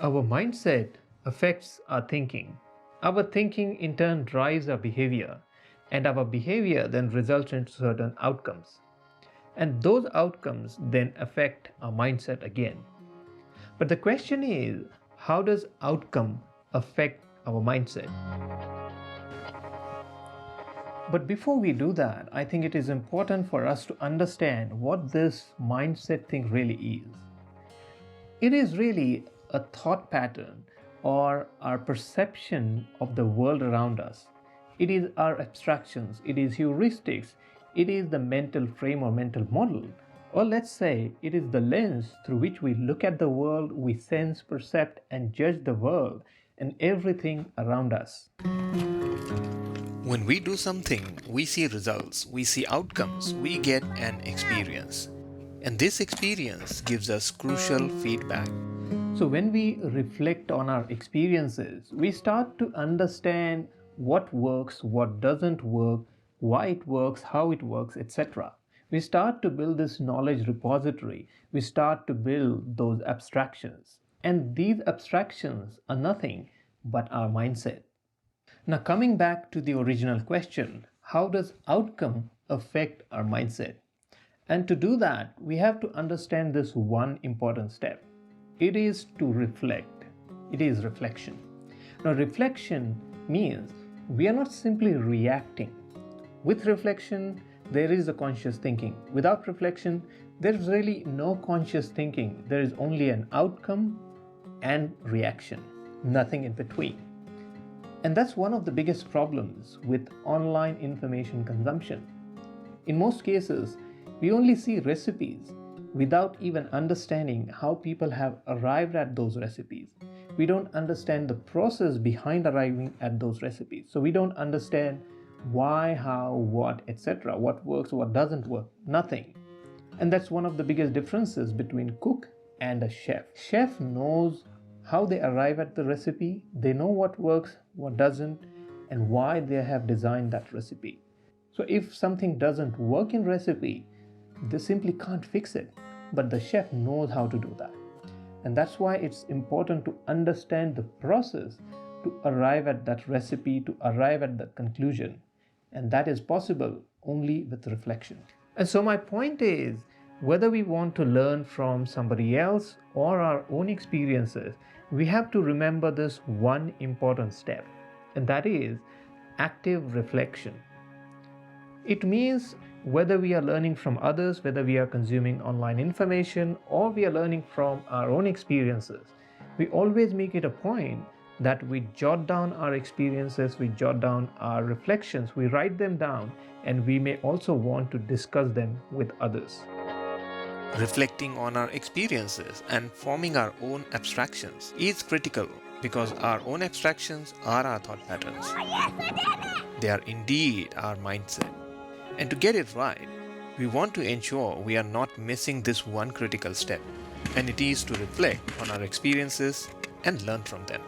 Our mindset affects our thinking. Our thinking in turn drives our behavior, and our behavior then results in certain outcomes. And those outcomes then affect our mindset again. But the question is, how does outcome affect our mindset? But before we do that, I think it is important for us to understand what this mindset thing really is. It is really a thought pattern or our perception of the world around us. It is our abstractions, it is heuristics, it is the mental frame or mental model, or let's say it is the lens through which we look at the world, we sense, perceive, and judge the world and everything around us. When we do something, we see results, we see outcomes, we get an experience. And this experience gives us crucial feedback. So, when we reflect on our experiences, we start to understand what works, what doesn't work, why it works, how it works, etc. We start to build this knowledge repository, we start to build those abstractions. And these abstractions are nothing but our mindset. Now, coming back to the original question, how does outcome affect our mindset? And to do that, we have to understand this one important step. It is to reflect. It is reflection. Now, reflection means we are not simply reacting. With reflection, there is a conscious thinking. Without reflection, there is really no conscious thinking. There is only an outcome and reaction, nothing in between. And that's one of the biggest problems with online information consumption. In most cases, we only see recipes without even understanding how people have arrived at those recipes. We don't understand the process behind arriving at those recipes. So we don't understand why, how, what, etc. What works, what doesn't work, nothing. And that's one of the biggest differences between cook and a chef. Chef knows how they arrive at the recipe, they know what works, what doesn't, and why they have designed that recipe. So if something doesn't work in recipe, they simply can't fix it. But the chef knows how to do that. And that's why it's important to understand the process to arrive at that recipe, to arrive at the conclusion. And that is possible only with reflection. And so my point is, whether we want to learn from somebody else or our own experiences, we have to remember this one important step, and that is active reflection. It means whether we are learning from others, whether we are consuming online information, or we are learning from our own experiences, we always make it a point that we jot down our experiences, we jot down our reflections, we write them down, and we may also want to discuss them with others. Reflecting on our experiences and forming our own abstractions is critical because our own abstractions are our thought patterns. They are indeed our mindset. And to get it right, we want to ensure we are not missing this one critical step, and it is to reflect on our experiences and learn from them.